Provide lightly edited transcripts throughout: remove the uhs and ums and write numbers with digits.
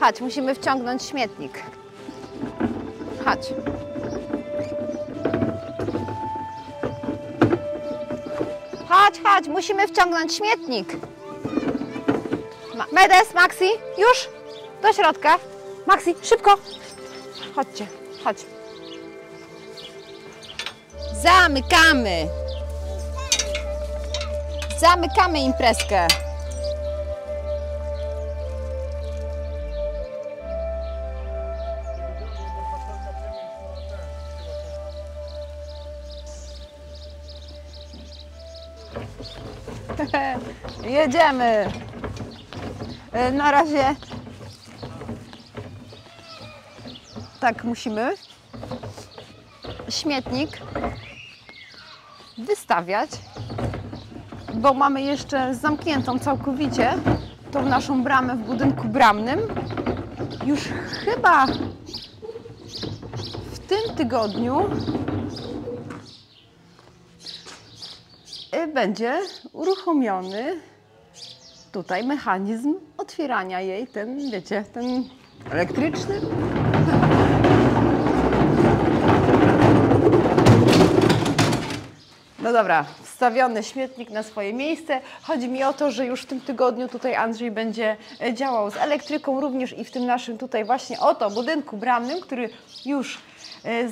Chodź, musimy wciągnąć śmietnik. Chodź. Chodź, musimy wciągnąć śmietnik. Medes, Maxi, już? Do środka. Maxi, szybko. Chodźcie, chodź. Zamykamy. Zamykamy imprezkę. Jedziemy. Na razie tak musimy śmietnik wystawiać, bo mamy jeszcze zamkniętą całkowicie tą naszą bramę w budynku bramnym. Już chyba w tym tygodniu będzie uruchomiony tutaj mechanizm otwierania jej, ten, wiecie, ten elektryczny. No dobra, wstawiony śmietnik na swoje miejsce. Chodzi mi o to, że już w tym tygodniu tutaj Andrzej będzie działał z elektryką, również i w tym naszym tutaj właśnie oto budynku bramnym, który już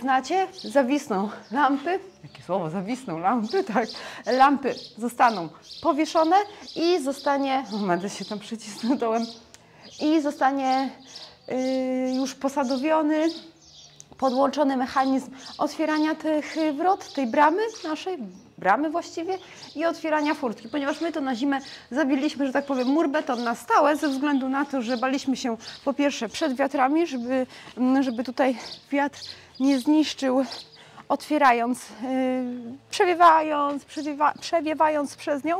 znacie. Zawisną lampy. Jakie słowo? Zawisną lampy, tak. Lampy zostaną powieszone i zostanie, będę się tam przycisnął dołem, i zostanie już posadowiony, podłączony mechanizm otwierania tych wrot, tej bramy, naszej bramy właściwie, i otwierania furtki, ponieważ my to na zimę zabiliśmy, że tak powiem, mur beton na stałe, ze względu na to, że baliśmy się po pierwsze przed wiatrami, żeby tutaj wiatr nie zniszczył, otwierając, przewiewając przez nią,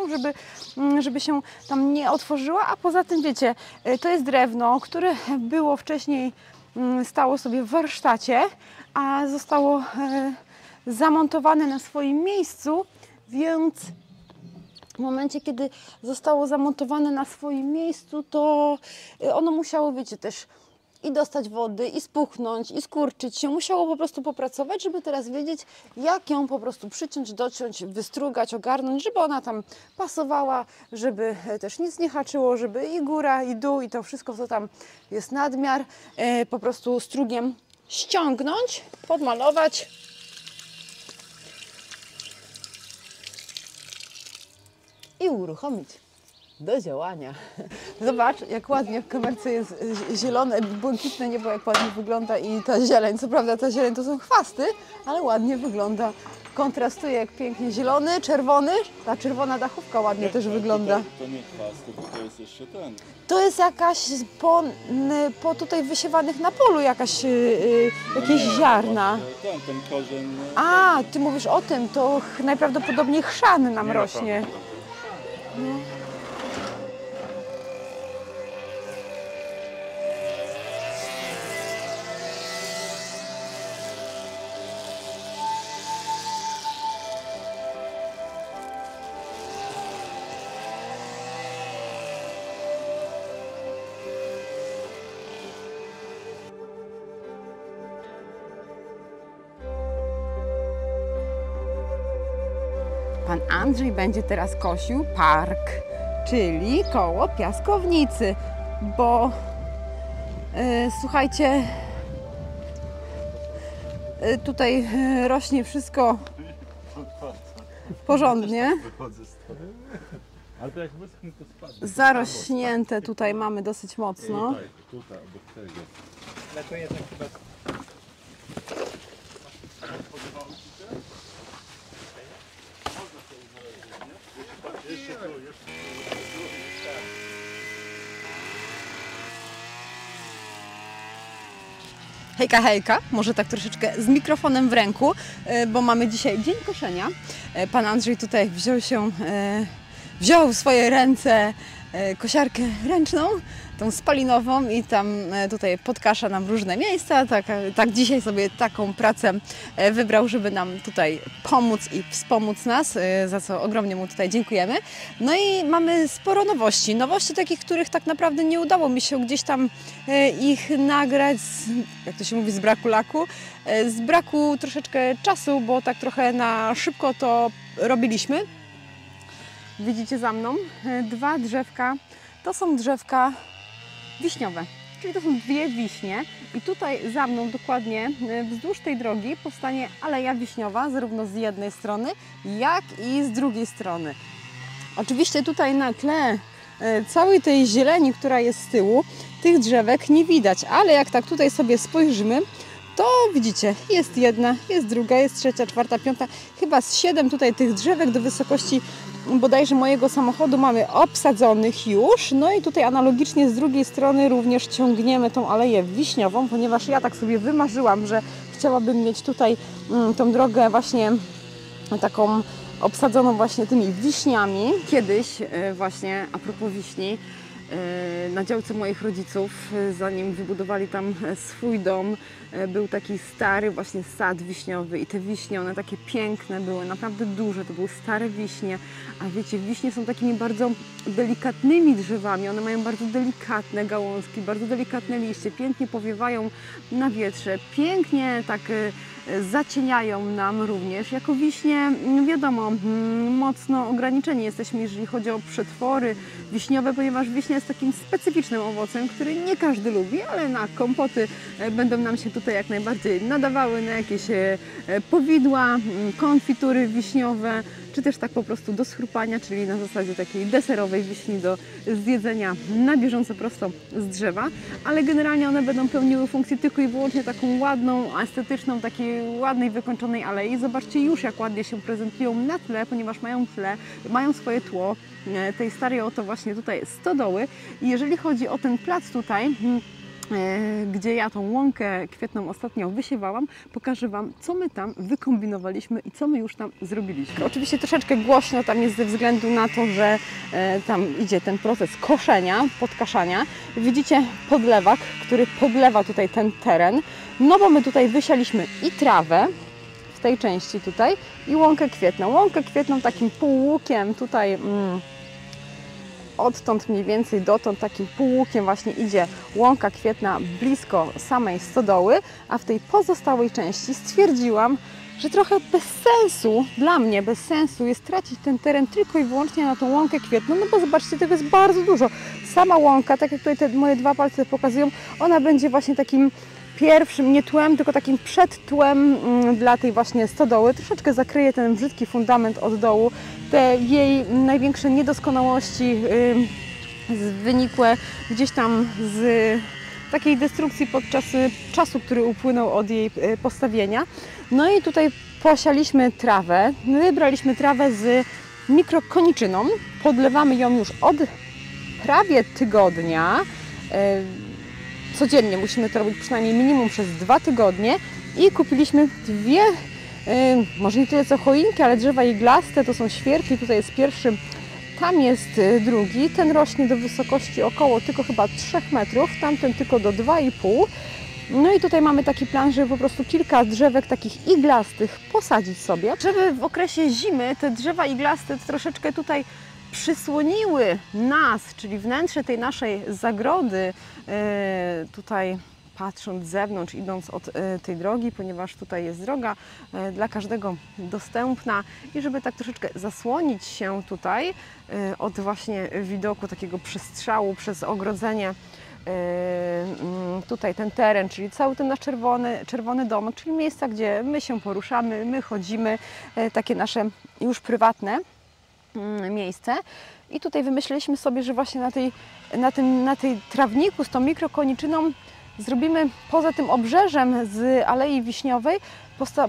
żeby się tam nie otworzyła, a poza tym, wiecie, to jest drewno, które było wcześniej, stało sobie w warsztacie, a zostało zamontowane na swoim miejscu, więc w momencie, kiedy zostało zamontowane na swoim miejscu, to ono musiało, wiecie, też i dostać wody, i spuchnąć, i skurczyć się. Musiało po prostu popracować, żeby teraz wiedzieć, jak ją po prostu przyciąć, dociąć, wystrugać, ogarnąć, żeby ona tam pasowała, żeby też nic nie haczyło, żeby i góra, i dół, i to wszystko, co tam jest nadmiar, po prostu strugiem ściągnąć, podmalować. I uruchomić do działania. Zobacz, jak ładnie w kamerce jest zielone, błękitne niebo, jak ładnie wygląda i ta zieleń. Co prawda ta zieleń to są chwasty, ale ładnie wygląda. Kontrastuje jak pięknie zielony, czerwony. Ta czerwona dachówka ładnie też wygląda. To nie chwasty, to jest jeszcze ten. To jest jakaś po tutaj wysiewanych na polu jakieś ziarna. Ten korzeń. A, ty mówisz o tym, to najprawdopodobniej chrzan nam rośnie. No. Pan Andrzej będzie teraz kosił park, czyli koło piaskownicy, bo słuchajcie, tutaj rośnie wszystko porządnie. Zarośnięte tutaj mamy dosyć mocno. Tutaj, obok tego. Hejka, hejka, może tak troszeczkę z mikrofonem w ręku, bo mamy dzisiaj dzień koszenia. Pan Andrzej tutaj wziął w swoje ręce kosiarkę ręczną, tą spalinową i tam tutaj podkasza nam różne miejsca. Tak dzisiaj sobie taką pracę wybrał, żeby nam tutaj pomóc i wspomóc nas, za co ogromnie mu tutaj dziękujemy. No i mamy sporo nowości. Nowości takich, których tak naprawdę nie udało mi się gdzieś tam ich nagrać, jak to się mówi, z braku laku, z braku troszeczkę czasu, bo tak trochę na szybko to robiliśmy. Widzicie za mną 2 drzewka, to są drzewka wiśniowe, czyli to są 2 wiśnie i tutaj za mną dokładnie wzdłuż tej drogi powstanie aleja wiśniowa, zarówno z jednej strony, jak i z drugiej strony. Oczywiście tutaj na tle całej tej zieleni, która jest z tyłu, tych drzewek nie widać, ale jak tak tutaj sobie spojrzymy, to widzicie, jest jedna, jest druga, jest trzecia, czwarta, piąta, chyba z 7 tutaj tych drzewek do wysokości bodajże mojego samochodu mamy obsadzonych już. No i tutaj analogicznie z drugiej strony również ciągniemy tą aleję wiśniową, ponieważ ja tak sobie wymarzyłam, że chciałabym mieć tutaj tą drogę właśnie taką obsadzoną właśnie tymi wiśniami. Kiedyś właśnie a propos wiśni, na działce moich rodziców, zanim wybudowali tam swój dom, był taki stary właśnie sad wiśniowy i te wiśnie, one takie piękne były, naprawdę duże, to były stare wiśnie, a wiecie, wiśnie są takimi bardzo delikatnymi drzewami, one mają bardzo delikatne gałązki, bardzo delikatne liście, pięknie powiewają na wietrze, pięknie tak zacieniają nam również. Jako wiśnie, wiadomo, mocno ograniczeni jesteśmy, jeżeli chodzi o przetwory wiśniowe, ponieważ wiśnia jest takim specyficznym owocem, który nie każdy lubi, ale na kompoty będą nam się tutaj jak najbardziej nadawały, na jakieś powidła, konfitury wiśniowe, czy też tak po prostu do schrupania, czyli na zasadzie takiej deserowej wiśni do zjedzenia na bieżąco prosto z drzewa, ale generalnie one będą pełniły funkcję tylko i wyłącznie taką ładną, estetyczną, takiej ładnej, wykończonej alei. Zobaczcie już, jak ładnie się prezentują na tle, ponieważ mają swoje tło tej starej oto właśnie tutaj stodoły. I jeżeli chodzi o ten plac tutaj, gdzie ja tą łąkę kwietną ostatnio wysiewałam, pokażę Wam, co my tam wykombinowaliśmy i co my już tam zrobiliśmy. Oczywiście troszeczkę głośno tam jest ze względu na to, że tam idzie ten proces koszenia, podkaszania. Widzicie podlewak, który podlewa tutaj ten teren, no bo my tutaj wysialiśmy i trawę w tej części tutaj i łąkę kwietną. Łąkę kwietną takim półłukiem tutaj odtąd mniej więcej dotąd takim półłukiem właśnie idzie łąka kwietna blisko samej stodoły, a w tej pozostałej części stwierdziłam, że trochę bez sensu, dla mnie bez sensu jest tracić ten teren tylko i wyłącznie na tą łąkę kwietną, no bo zobaczcie, tego jest bardzo dużo. Sama łąka, tak jak tutaj te moje 2 palce pokazują, ona będzie właśnie takim pierwszym, nie tłem, tylko takim przedtłem dla tej właśnie stodoły. Troszeczkę zakryje ten brzydki fundament od dołu, te jej największe niedoskonałości wynikłe gdzieś tam z takiej destrukcji podczas czasu, który upłynął od jej postawienia. No i tutaj posialiśmy trawę, wybraliśmy trawę z mikrokoniczyną, podlewamy ją już od prawie tygodnia. Codziennie musimy to robić przynajmniej minimum przez 2 tygodnie i kupiliśmy 2, może nie tyle co choinki, ale drzewa iglaste, to są świerki, tutaj jest pierwszy, tam jest drugi, ten rośnie do wysokości około tylko chyba 3 metrów, tamten tylko do 2,5. No i tutaj mamy taki plan, żeby po prostu kilka drzewek takich iglastych posadzić sobie, żeby w okresie zimy te drzewa iglaste troszeczkę tutaj przysłoniły nas, czyli wnętrze tej naszej zagrody, tutaj patrząc z zewnątrz, idąc od tej drogi, ponieważ tutaj jest droga dla każdego dostępna i żeby tak troszeczkę zasłonić się tutaj od właśnie widoku takiego przestrzału przez ogrodzenie, tutaj ten teren, czyli cały ten nasz czerwony domek, czyli miejsca, gdzie my się poruszamy, my chodzimy, takie nasze już prywatne miejsce. I tutaj wymyśliliśmy sobie, że właśnie na tej trawniku z tą mikrokoniczyną zrobimy poza tym obrzeżem z alei wiśniowej,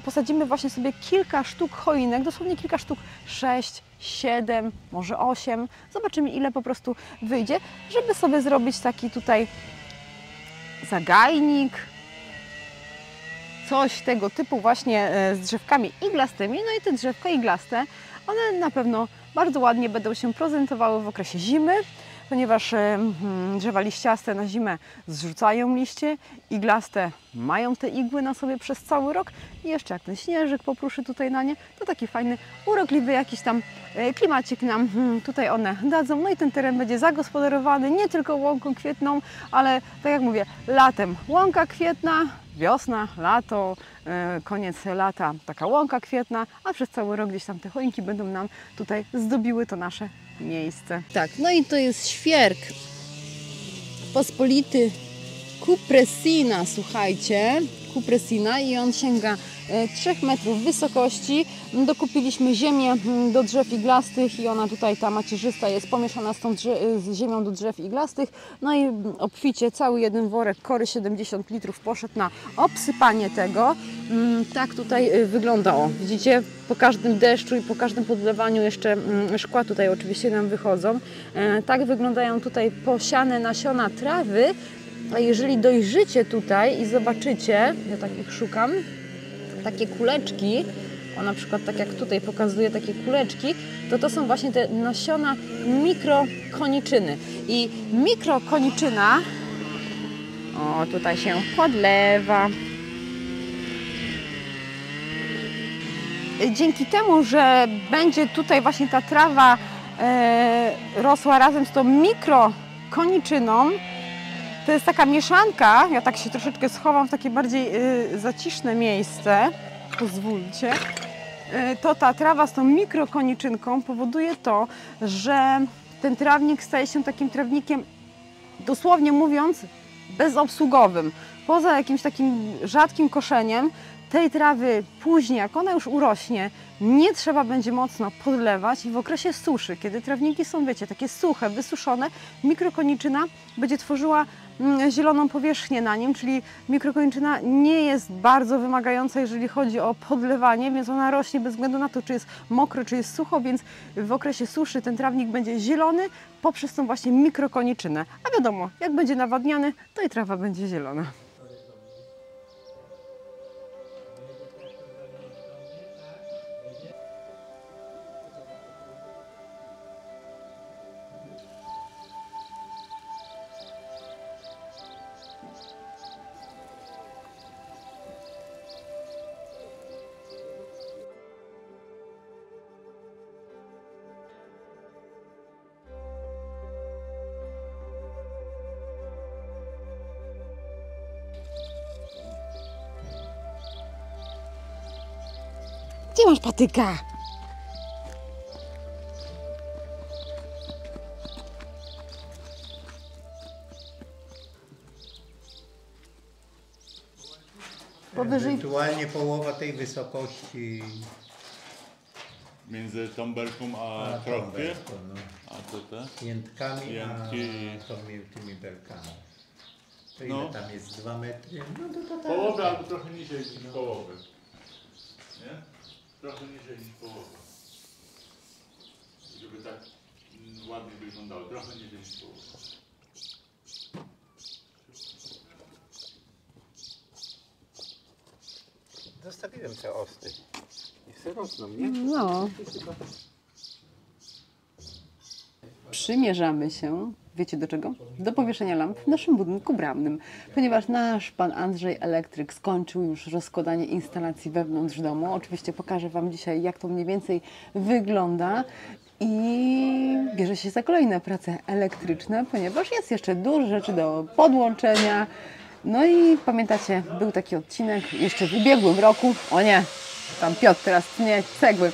posadzimy właśnie sobie kilka sztuk choinek, dosłownie kilka sztuk, 6, 7, może 8. Zobaczymy, ile po prostu wyjdzie, żeby sobie zrobić taki tutaj zagajnik, coś tego typu właśnie z drzewkami iglastymi. No i te drzewka iglaste, one na pewno bardzo ładnie będą się prezentowały w okresie zimy, ponieważ drzewa liściaste na zimę zrzucają liście, iglaste mają te igły na sobie przez cały rok i jeszcze jak ten śnieżyk popruszy tutaj na nie, to taki fajny, urokliwy jakiś tam klimacik nam tutaj one dadzą. No i ten teren będzie zagospodarowany nie tylko łąką kwietną, ale tak jak mówię, latem łąka kwietna, wiosna, lato, koniec lata taka łąka kwietna, a przez cały rok gdzieś tam te choinki będą nam tutaj zdobiły to nasze miejsce. Tak, no i to jest świerk pospolity Cupresina, słuchajcie, Cupresina i on sięga 3 metrów wysokości. Dokupiliśmy ziemię do drzew iglastych i ona tutaj, ta macierzysta, jest pomieszana z ziemią do drzew iglastych. No i obficie cały jeden worek kory 70 litrów poszedł na obsypanie tego. Tak tutaj wyglądało. Widzicie, po każdym deszczu i po każdym podlewaniu jeszcze szkła tutaj oczywiście nam wychodzą. Tak wyglądają tutaj posiane nasiona trawy. A jeżeli dojrzycie tutaj i zobaczycie, ja takich szukam, takie kuleczki, o na przykład tak jak tutaj pokazuję takie kuleczki, to są właśnie te nasiona mikrokoniczyny. I mikrokoniczyna, o tutaj się podlewa. Dzięki temu, że będzie tutaj właśnie ta trawa rosła razem z tą mikrokoniczyną, to jest taka mieszanka, ja tak się troszeczkę schowam w takie bardziej zaciszne miejsce, pozwólcie, to ta trawa z tą mikrokoniczynką powoduje to, że ten trawnik staje się takim trawnikiem, dosłownie mówiąc, bezobsługowym. Poza jakimś takim rzadkim koszeniem, tej trawy później, jak ona już urośnie, nie trzeba będzie mocno podlewać i w okresie suszy, kiedy trawniki są, wiecie, takie suche, wysuszone, mikrokoniczyna będzie tworzyła zieloną powierzchnię na nim, czyli mikrokoniczyna nie jest bardzo wymagająca, jeżeli chodzi o podlewanie, więc ona rośnie bez względu na to, czy jest mokro, czy jest sucho, więc w okresie suszy ten trawnik będzie zielony poprzez tą właśnie mikrokoniczynę. A wiadomo, jak będzie nawadniany, to i trawa będzie zielona. Gdzie masz patyka? Powyżej... Ewentualnie połowa tej wysokości. Między tą belką a tą kropkiem, belką, no. a to te? Jętkami, Jętki. a tymi belkami. To ile No. tam jest? 2 metry? No to tak. Połowę albo trochę niżej niż połowę. Nie? Trochę niżej niż połowę. Żeby tak ładnie wyglądało. Trochę niżej niż połowę. Zostawiłem te osty. Niech se rosną, nie? No. Przymierzamy się, wiecie do czego? Do powieszenia lamp w naszym budynku bramnym, ponieważ nasz pan Andrzej Elektryk skończył już rozkładanie instalacji wewnątrz domu. Oczywiście pokażę Wam dzisiaj, jak to mniej więcej wygląda i bierze się za kolejne prace elektryczne, ponieważ jest jeszcze dużo rzeczy do podłączenia. No i pamiętacie, był taki odcinek jeszcze w ubiegłym roku, o nie, tam Piotr teraz tnie cegły,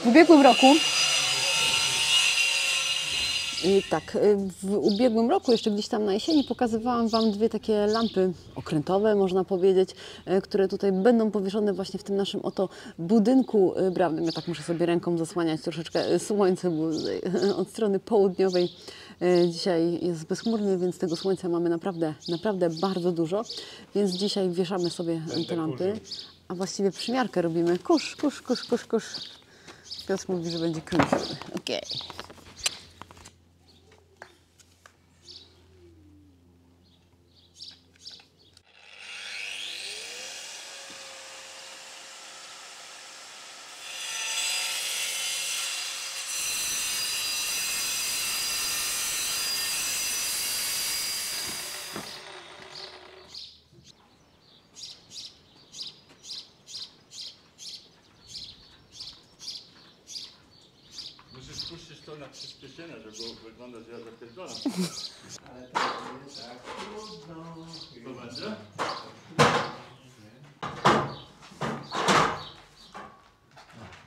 w ubiegłym roku. I tak, w ubiegłym roku, jeszcze gdzieś tam na jesieni, pokazywałam Wam 2 takie lampy okrętowe, można powiedzieć, które tutaj będą powieszone właśnie w tym naszym oto budynku bramnym. Ja tak muszę sobie ręką zasłaniać troszeczkę słońce, bo od strony południowej dzisiaj jest bezchmurnie, więc tego słońca mamy naprawdę bardzo dużo. Więc dzisiaj wieszamy sobie te lampy, a właściwie przymiarkę robimy. Kurz. Piotr mówi, że będzie kręcony. Okej. wszystko na przyspieszenie, żeby wyglądać jak zapierdolam. Ale to jest tak trudno. To będzie?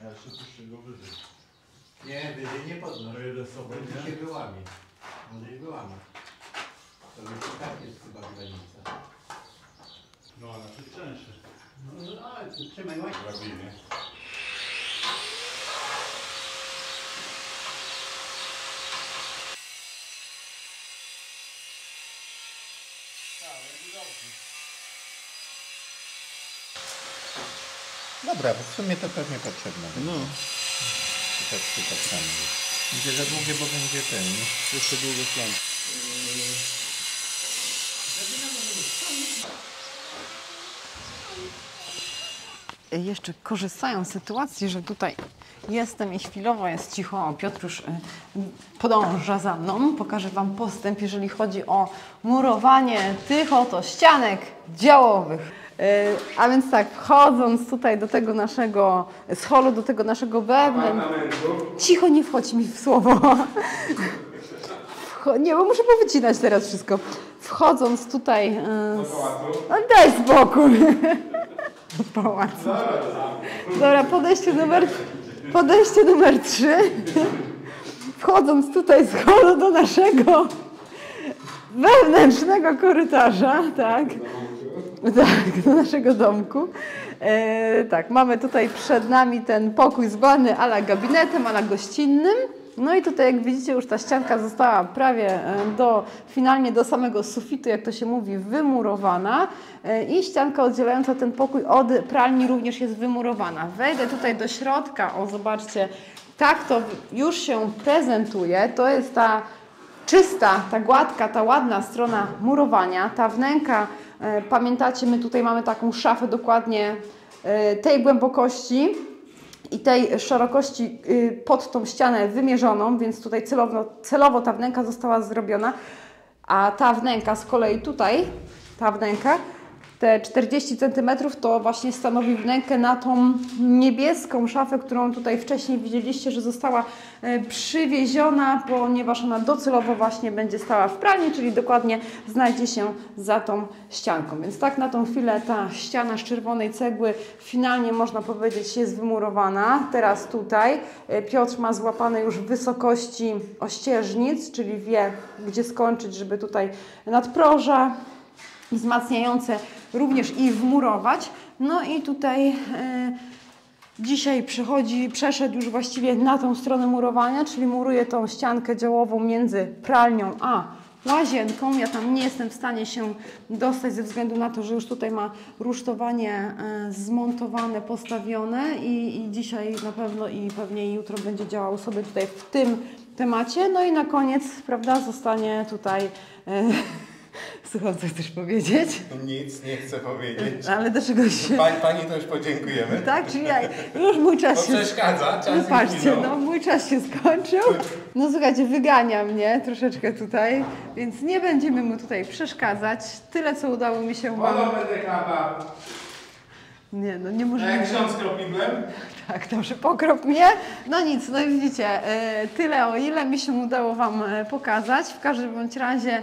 Ja jeszcze puszczę go wyżej. Nie, wyżej nie podnoś. To jeden sobie, Bo nie? się wyłamie. Może i wyłamać. To już i tak jest chyba granica. No, a na tych częściej. No ale tu trzymaj łańcuch. Drabiny. Dobra, bo w sumie to pewnie potrzebne. No. Tak samo. Będzie za długie, bo będzie ten, nie? Jeszcze długo plan. Jeszcze korzystając z sytuacji, że tutaj jestem i chwilowo jest cicho, Piotr już podąża za mną. Pokażę Wam postęp, jeżeli chodzi o murowanie tych oto ścianek działowych. A więc tak, wchodząc tutaj do tego naszego scholu, do tego naszego wewnętrznego... Cicho, nie wchodź mi w słowo. Nie, bo muszę powycinać teraz wszystko. Wchodząc tutaj... Daj spokój. Do pałacu. Dobra, podejście numer 3. Wchodząc tutaj z holu do naszego wewnętrznego korytarza, tak? Tak, do naszego domku. Tak, mamy tutaj przed nami ten pokój zwany ala gabinetem, ala gościnnym. No i tutaj, jak widzicie, już ta ścianka została prawie finalnie do samego sufitu, jak to się mówi, wymurowana. I ścianka oddzielająca ten pokój od pralni również jest wymurowana. Wejdę tutaj do środka, o zobaczcie, tak to już się prezentuje. To jest ta czysta, ta gładka, ta ładna strona murowania. Ta wnęka, pamiętacie, my tutaj mamy taką szafę dokładnie tej głębokości i tej szerokości pod tą ścianę wymierzoną, więc tutaj celowo ta wnęka została zrobiona, a ta wnęka z kolei tutaj, ta wnęka, te 40 cm to właśnie stanowi wnękę na tą niebieską szafę, którą tutaj wcześniej widzieliście, że została przywieziona, ponieważ ona docelowo właśnie będzie stała w pralni, czyli dokładnie znajdzie się za tą ścianką. Więc tak na tą chwilę ta ściana z czerwonej cegły finalnie, można powiedzieć, jest wymurowana. Teraz tutaj Piotr ma złapane już wysokości ościeżnic, czyli wie, gdzie skończyć, żeby tutaj nadproża wzmacniające również i wmurować. No i tutaj dzisiaj przeszedł już właściwie na tą stronę murowania, czyli muruje tą ściankę działową między pralnią a łazienką. Ja tam nie jestem w stanie się dostać ze względu na to, że już tutaj ma rusztowanie zmontowane, postawione i dzisiaj na pewno i pewnie jutro będzie działał sobie tutaj w tym temacie. No i na koniec, prawda, zostanie tutaj... Słucham, co chcesz powiedzieć? Nic nie chcę powiedzieć. Ale do czegoś się... Pani też podziękujemy. Tak, czyli już mój czas się... przeszkadza, czas No patrzcie, no mój czas się skończył. No słuchajcie, wygania mnie troszeczkę tutaj, więc nie będziemy mu tutaj przeszkadzać. Tyle, co udało mi się wam... będę chlapał. Nie, no nie możemy... Jak ksiądz kropiglem? Tak, dobrze, pokrop mnie. No nic, no i widzicie, tyle, o ile mi się udało Wam pokazać. W każdym bądź razie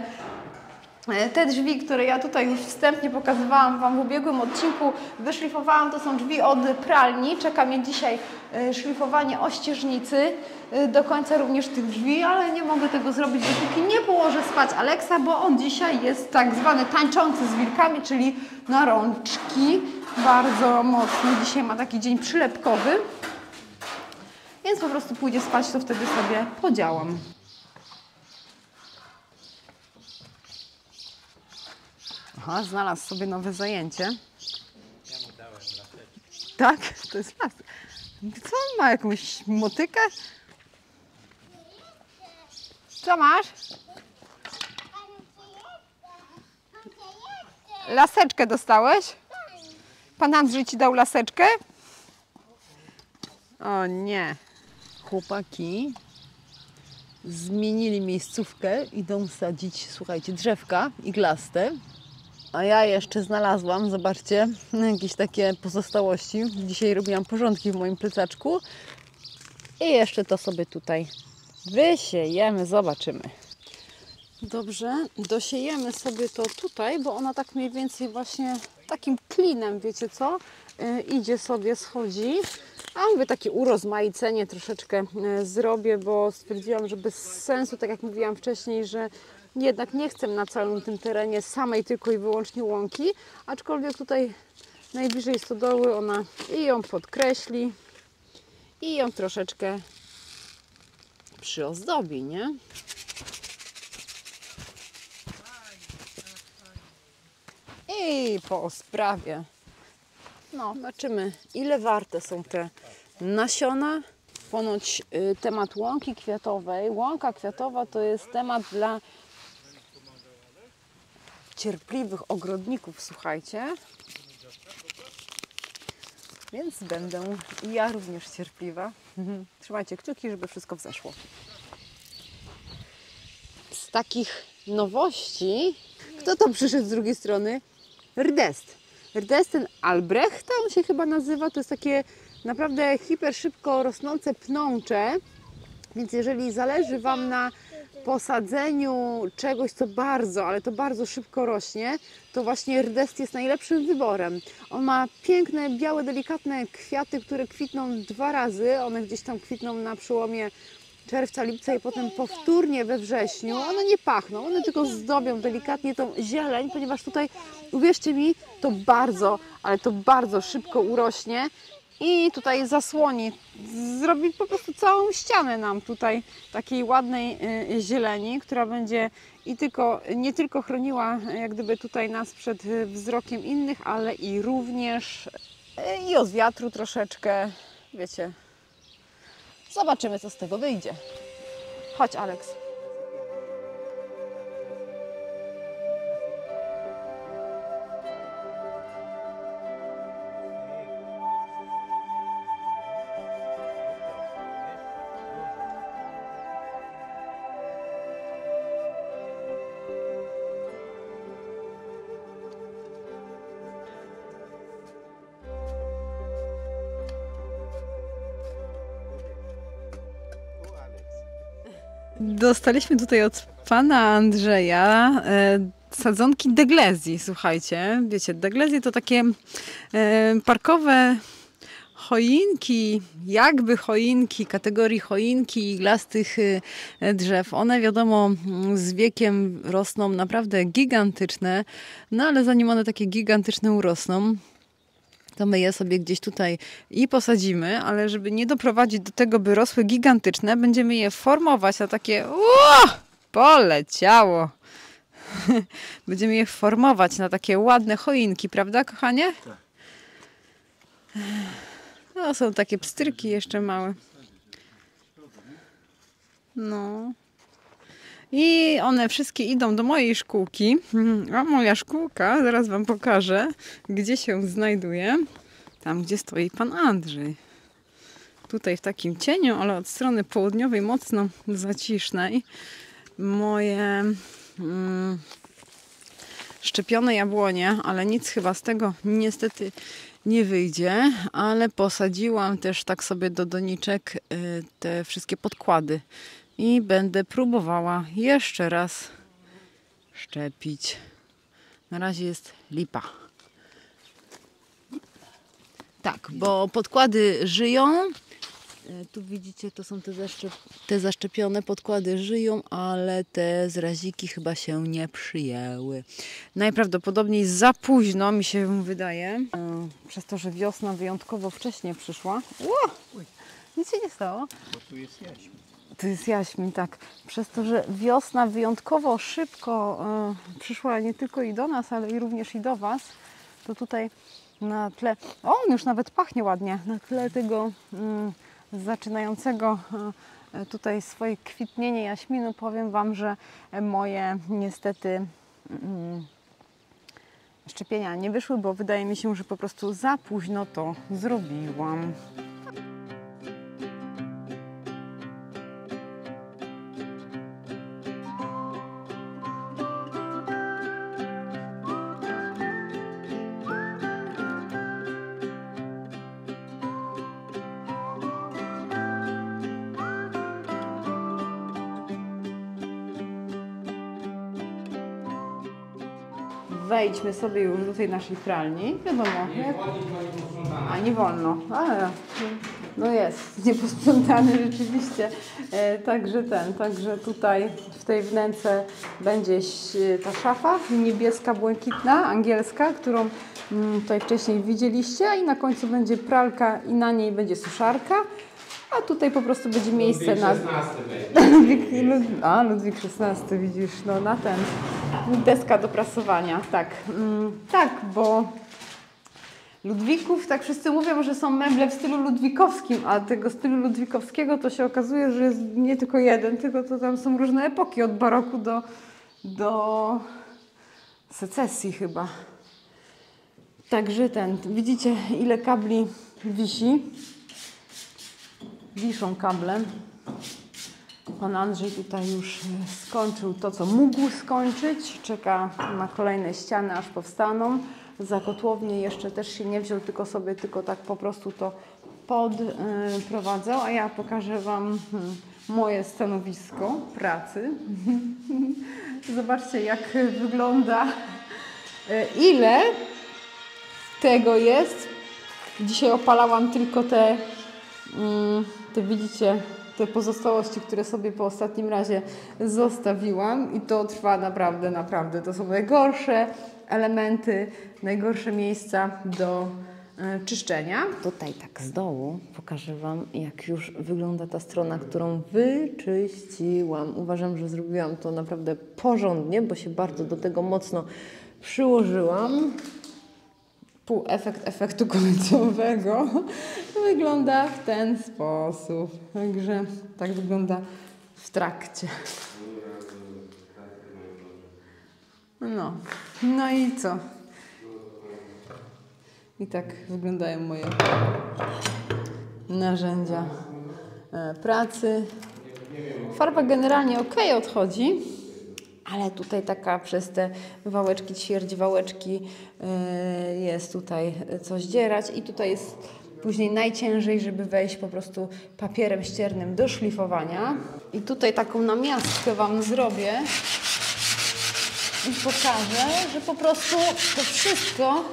te drzwi, które ja tutaj już wstępnie pokazywałam Wam w ubiegłym odcinku, wyszlifowałam, to są drzwi od pralni. Czeka mnie dzisiaj szlifowanie ościeżnicy do końca również tych drzwi, ale nie mogę tego zrobić, dopóki nie położę spać Aleksa, bo on dzisiaj jest tak zwany tańczący z wilkami, czyli na rączki. Bardzo mocno. Dzisiaj ma taki dzień przylepkowy, więc po prostu pójdzie spać, to wtedy sobie podziałam. Aha, znalazł sobie nowe zajęcie. Ja mu dałem laseczkę. Tak? To jest las. Co on ma? Jakąś motykę? Co masz? Laseczkę dostałeś? Pan Andrzej Ci dał laseczkę? O nie. Chłopaki zmienili miejscówkę. Idą sadzić, słuchajcie, drzewka iglaste. A ja jeszcze znalazłam, zobaczcie, jakieś takie pozostałości. Dzisiaj robiłam porządki w moim plecaczku. I jeszcze to sobie tutaj Wysiejemy, zobaczymy. Dobrze, dosiejemy sobie to tutaj, bo ona tak mniej więcej właśnie takim klinem, wiecie co, idzie sobie, schodzi. A mówię, takie urozmaicenie troszeczkę zrobię, bo stwierdziłam, że bez sensu, tak jak mówiłam wcześniej, że jednak nie chcę na całym tym terenie samej tylko i wyłącznie łąki, aczkolwiek tutaj najbliżej stodoły ona i ją podkreśli i ją troszeczkę przyozdobi, nie? I po sprawie. No, zobaczymy, ile warte są te nasiona. Ponoć temat łąki kwiatowej. Łąka kwiatowa to jest temat dla cierpliwych ogrodników, słuchajcie. Więc będę i ja również cierpliwa. Trzymajcie kciuki, żeby wszystko wzeszło. Z takich nowości, kto tam przyszedł z drugiej strony? Rdest. Rdesten Albrecht, on się chyba nazywa. To jest takie naprawdę hiper szybko rosnące pnącze. Więc jeżeli zależy Wam na posadzeniu czegoś, co bardzo, ale to bardzo szybko rośnie, to właśnie rdest jest najlepszym wyborem. On ma piękne, białe, delikatne kwiaty, które kwitną 2 razy. One gdzieś tam kwitną na przełomie czerwca, lipca i potem powtórnie we wrześniu. One nie pachną, one tylko zdobią delikatnie tą zieleń, ponieważ tutaj, uwierzcie mi, to bardzo, ale to bardzo szybko urośnie i tutaj zasłoni, zrobi po prostu całą ścianę nam tutaj takiej ładnej zieleni, która będzie nie tylko chroniła jak gdyby tutaj nas przed wzrokiem innych, ale i również i od wiatru troszeczkę, wiecie. Zobaczymy, co z tego wyjdzie. Chodź, Aleks. Dostaliśmy tutaj od pana Andrzeja sadzonki deglezji, słuchajcie. Wiecie, deglezje to takie parkowe choinki, jakby choinki, kategorii choinki iglastych drzew. One wiadomo z wiekiem rosną naprawdę gigantyczne, no ale zanim one takie gigantyczne urosną, to my je sobie gdzieś tutaj i posadzimy, ale żeby nie doprowadzić do tego, by rosły gigantyczne, będziemy je formować na takie... poleciało! Będziemy je formować na takie ładne choinki, prawda, kochanie? Tak. No, są takie pstryczki jeszcze małe. No. I one wszystkie idą do mojej szkółki. A moja szkółka, zaraz Wam pokażę, gdzie się znajduje. Tam, gdzie stoi pan Andrzej. Tutaj w takim cieniu, ale od strony południowej, mocno zacisznej. Moje szczepione jabłonie, ale nic chyba z tego niestety nie wyjdzie. Ale posadziłam też tak sobie do doniczek te wszystkie podkłady. I będę próbowała jeszcze raz szczepić. Na razie jest lipa. Tak, bo podkłady żyją. Tu widzicie, to są te zaszczepione podkłady żyją, ale te zraziki chyba się nie przyjęły. Najprawdopodobniej za późno mi się wydaje. Przez to, że wiosna wyjątkowo wcześnie przyszła. Nic się nie stało. Bo tu jest jaśmin. To jest jaśmin, tak. Przez to, że wiosna wyjątkowo szybko przyszła nie tylko i do nas, ale i również i do Was, to tutaj na tle, on już nawet pachnie ładnie, na tle tego zaczynającego tutaj swoje kwitnienie jaśminu, powiem Wam, że moje niestety szczepienia nie wyszły, bo wydaje mi się, że po prostu za późno to zrobiłam. wejdźmy sobie już do tej naszej pralni. Wiadomo, jak... A nie wolno. Ale no jest, nieposprzątany rzeczywiście. Także tutaj w tej wnęce będzie ta szafa niebieska, błękitna, angielska, którą tutaj wcześniej widzieliście, i na końcu będzie pralka i na niej będzie suszarka. A tutaj po prostu będzie miejsce na... Ludwik XVI, widzisz, no na ten. Deska do prasowania, tak. Tak, bo Ludwików, tak wszyscy mówią, że są meble w stylu ludwikowskim, a tego stylu ludwikowskiego to się okazuje, że jest nie tylko jeden, tylko to tam są różne epoki, od baroku do secesji chyba. Także widzicie, ile kabli wisi. Wiszą kable. Pan Andrzej tutaj już skończył to, co mógł skończyć. Czeka na kolejne ściany, aż powstaną. Za kotłownię jeszcze też się nie wziął, tylko tak po prostu to podprowadzał. A ja pokażę Wam moje stanowisko pracy. Zobaczcie, jak wygląda. Ile tego jest. Dzisiaj opalałam tylko te widzicie, te pozostałości, które sobie po ostatnim razie zostawiłam, i to trwa naprawdę. To są najgorsze elementy, najgorsze miejsca do czyszczenia. Tutaj tak z dołu pokażę Wam, jak już wygląda ta strona, którą wyczyściłam. Uważam, że zrobiłam to naprawdę porządnie, bo się bardzo do tego mocno przyłożyłam. Efekt efektu końcowego wygląda w ten sposób. Także tak wygląda w trakcie. No i co? I tak wyglądają moje narzędzia pracy. Farba generalnie ok odchodzi, ale tutaj taka przez te wałeczki, ćwierć wałeczki jest tutaj coś dzierać, i tutaj jest później najciężej, żeby wejść po prostu papierem ściernym do szlifowania. I tutaj taką namiastkę Wam zrobię i pokażę, że po prostu to wszystko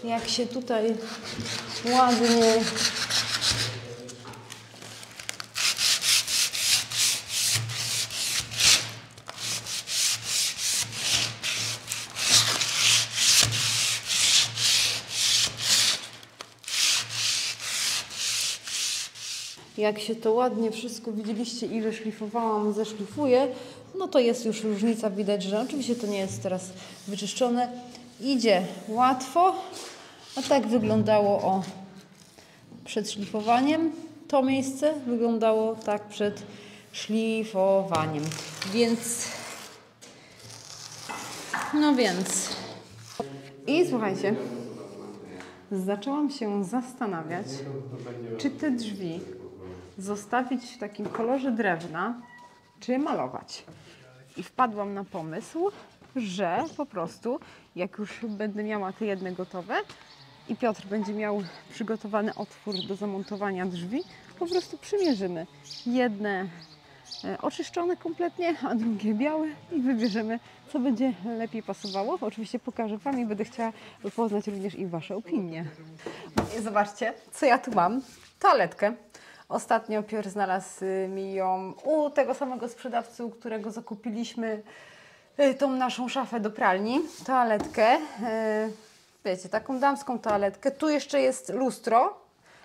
jak się tutaj ładnie to ładnie wszystko, widzieliście, ile szlifowałam, zeszlifuję, no to jest już różnica, widać, że oczywiście to nie jest teraz wyczyszczone. Idzie łatwo, a tak wyglądało przed szlifowaniem. To miejsce wyglądało tak przed szlifowaniem. Więc i słuchajcie, zaczęłam się zastanawiać, czy te drzwi zostawić w takim kolorze drewna, czy malować. I wpadłam na pomysł, że po prostu, jak już będę miała te jedne gotowe i Piotr będzie miał przygotowany otwór do zamontowania drzwi, po prostu przymierzymy. Jedne oczyszczone kompletnie, a drugie białe, i wybierzemy, co będzie lepiej pasowało. Oczywiście pokażę Wam i będę chciała poznać również i Wasze opinie. I zobaczcie, co ja tu mam. Toaletkę. Ostatnio Piotr znalazł mi ją u tego samego sprzedawcy, u którego zakupiliśmy tą naszą szafę do pralni. Toaletkę, wiecie, taką damską toaletkę. Tu jeszcze jest lustro,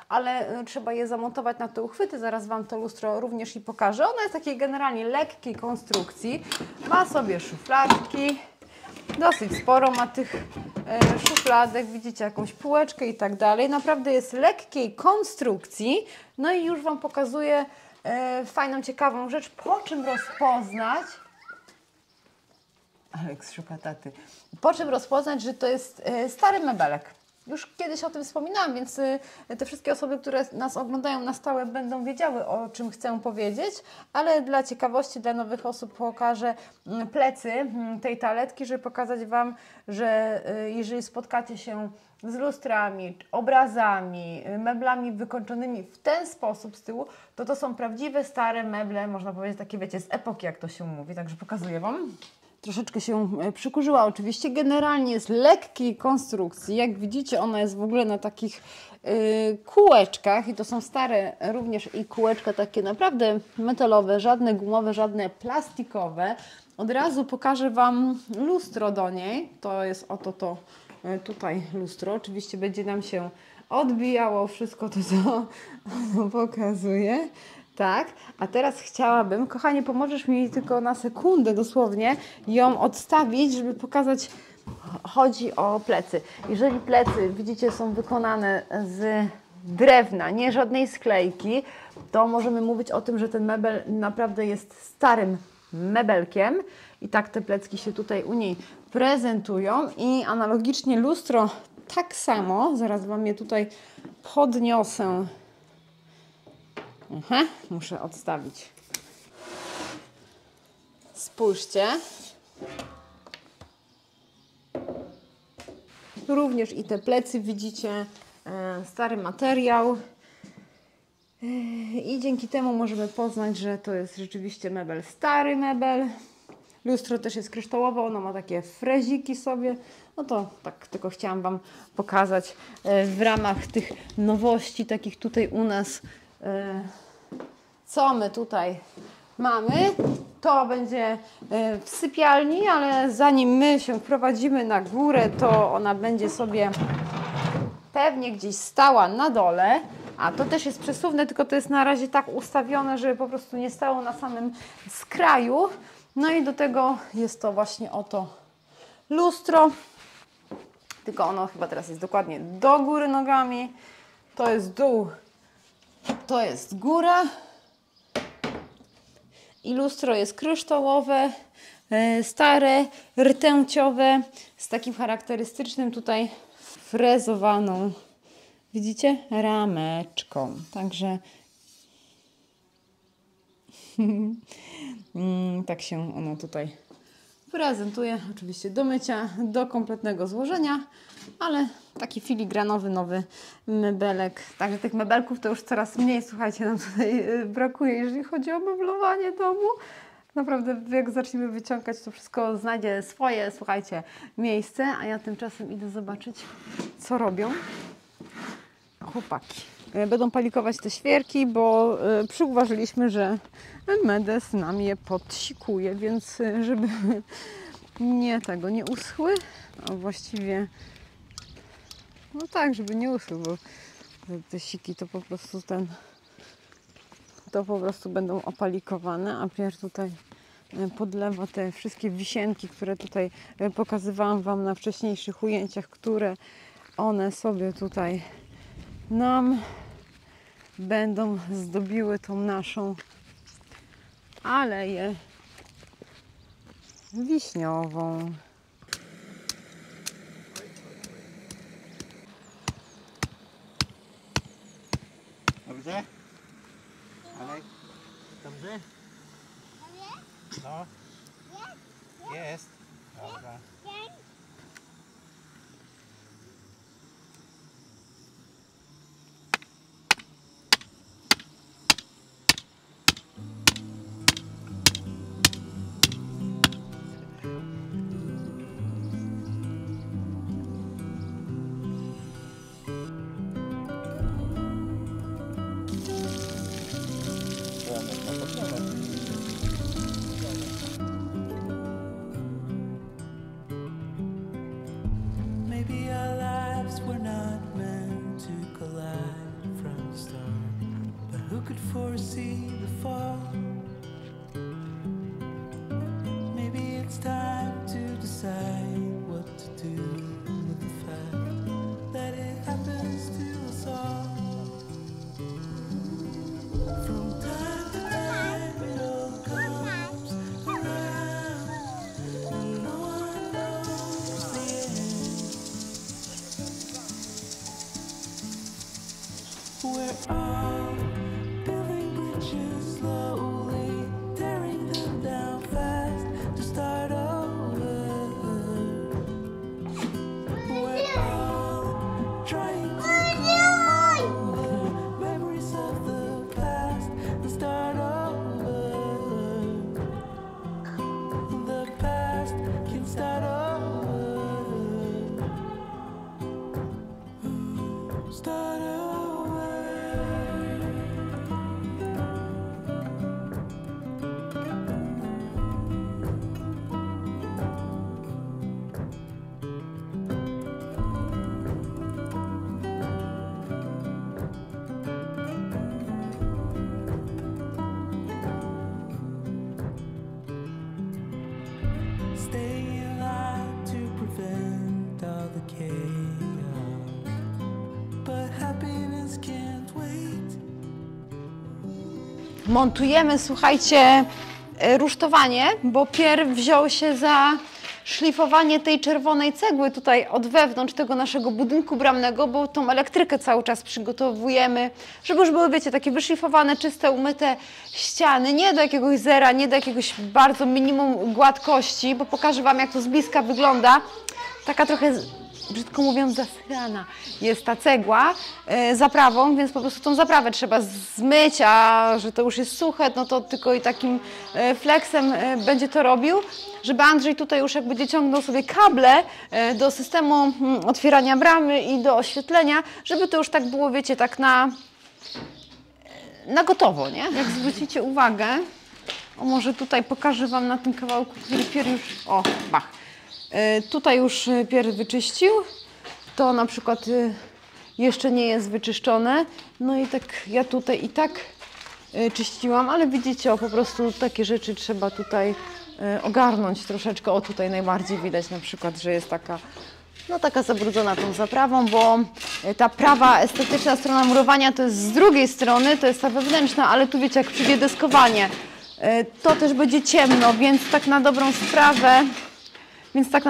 ale trzeba je zamontować na te uchwyty. Zaraz Wam to lustro również i pokażę. Ona jest takiej generalnie lekkiej konstrukcji. Ma sobie szufladki. Dosyć sporo ma tych szufladek. Widzicie, jakąś półeczkę i tak dalej. Naprawdę jest lekkiej konstrukcji. No i już Wam pokazuję fajną, ciekawą rzecz. Po czym rozpoznać... Aleks szuka taty. Po czym rozpoznać, że to jest stary mebelek. Już kiedyś o tym wspominałam, więc te wszystkie osoby, które nas oglądają na stałe, będą wiedziały, o czym chcę powiedzieć, ale dla ciekawości, dla nowych osób pokażę plecy tej toaletki, żeby pokazać Wam, że jeżeli spotkacie się z lustrami, obrazami, meblami wykończonymi w ten sposób z tyłu, to są prawdziwe, stare meble, można powiedzieć takie, wiecie, z epoki, jak to się mówi, także pokazuję Wam. Troszeczkę się przykurzyła oczywiście, generalnie jest lekkiej konstrukcji, jak widzicie ona jest w ogóle na takich kółeczkach i to są stare również i kółeczka takie naprawdę metalowe, żadne gumowe, żadne plastikowe. Od razu pokażę Wam lustro do niej, to jest oto to tutaj lustro, oczywiście będzie nam się odbijało wszystko to, co ono pokazuje. Tak, a teraz chciałabym, kochanie, pomożesz mi tylko na sekundę dosłownie ją odstawić, żeby pokazać, chodzi o plecy. Jeżeli plecy, widzicie, są wykonane z drewna, nie żadnej sklejki, to możemy mówić o tym, że ten mebel naprawdę jest starym mebelkiem i tak te plecki się tutaj u niej prezentują i analogicznie lustro tak samo, zaraz Wam je tutaj podniosę. Aha, muszę odstawić. Spójrzcie. Również i te plecy widzicie, stary materiał. I dzięki temu możemy poznać, że to jest rzeczywiście mebel, stary mebel. Lustro też jest kryształowe, ono ma takie freziki sobie. No to tak tylko chciałam Wam pokazać w ramach tych nowości, takich tutaj u nas. Co my tutaj mamy? To będzie w sypialni, ale zanim my się wprowadzimy na górę, to ona będzie sobie pewnie gdzieś stała na dole. A to też jest przesuwne, tylko to jest na razie tak ustawione, żeby po prostu nie stało na samym skraju. No i do tego jest to właśnie oto lustro. Tylko ono chyba teraz jest dokładnie do góry nogami. To jest dół, to jest góra. I lustro jest kryształowe, stare, rtęciowe, z takim charakterystycznym tutaj frezowaną, widzicie, rameczką. Także tak się ono tutaj prezentuje. Oczywiście do mycia, do kompletnego złożenia, ale taki filigranowy, nowy mebelek. Także tych mebelków to już coraz mniej, słuchajcie, nam tutaj brakuje, jeżeli chodzi o meblowanie domu. Naprawdę jak zaczniemy wyciągać, to wszystko znajdzie swoje, słuchajcie, miejsce, a ja tymczasem idę zobaczyć, co robią chłopaki. Będą palikować te świerki, bo przyuważyliśmy, że Medes nam je podsikuje, więc żeby nie uschły, a właściwie no tak, żeby nie uschły, bo te siki to po prostu będą opalikowane, a Pierre tutaj podlewa te wszystkie wisienki, które tutaj pokazywałam Wam na wcześniejszych ujęciach, które one sobie tutaj nam będą zdobiły tą naszą aleję wiśniową. Dobrze? Alek? Dobrze? No. Jest. Dobra. Maybe our lives were not meant to collide from the start, but who could foresee the fall? Maybe it's time to decide what to do with the fact that it happens to us all. From time to time it all comes around, and no one knows the end. montujemy, słuchajcie, rusztowanie, bo pierw wziął się za szlifowanie tej czerwonej cegły tutaj od wewnątrz tego naszego budynku bramnego, bo tą elektrykę cały czas przygotowujemy, żeby już były, wiecie, takie wyszlifowane, czyste, umyte ściany, nie do jakiegoś zera, nie do jakiegoś bardzo minimum gładkości, bo pokażę Wam, jak to z bliska wygląda. Taka trochę, brzydko mówiąc, zasrana jest ta cegła zaprawą, więc po prostu tą zaprawę trzeba zmyć, a że to już jest suche, no to tylko i takim flexem będzie to robił, żeby Andrzej tutaj już jak będzie ciągnął sobie kable do systemu otwierania bramy i do oświetlenia, żeby to już tak było, wiecie, tak na gotowo, nie? Jak zwrócicie uwagę, o może tutaj pokażę Wam na tym kawałku, który Pier już, o, bach. Tutaj już Pier wyczyścił, to na przykład jeszcze nie jest wyczyszczone, no i tak ja tutaj i tak czyściłam, ale widzicie, o po prostu takie rzeczy trzeba tutaj ogarnąć troszeczkę, o tutaj najbardziej widać na przykład, że jest taka, no taka zabrudzona tą zaprawą, bo ta prawa estetyczna strona murowania to jest z drugiej strony, to jest ta wewnętrzna, ale tu wiecie, jak przyjdzie deskowanie, to też będzie ciemno, więc tak na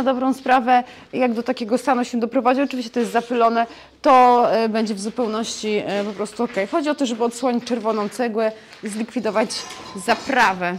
dobrą sprawę, jak do takiego stanu się doprowadzi, oczywiście to jest zapylone, to będzie w zupełności po prostu ok. Chodzi o to, żeby odsłonić czerwoną cegłę, zlikwidować zaprawę.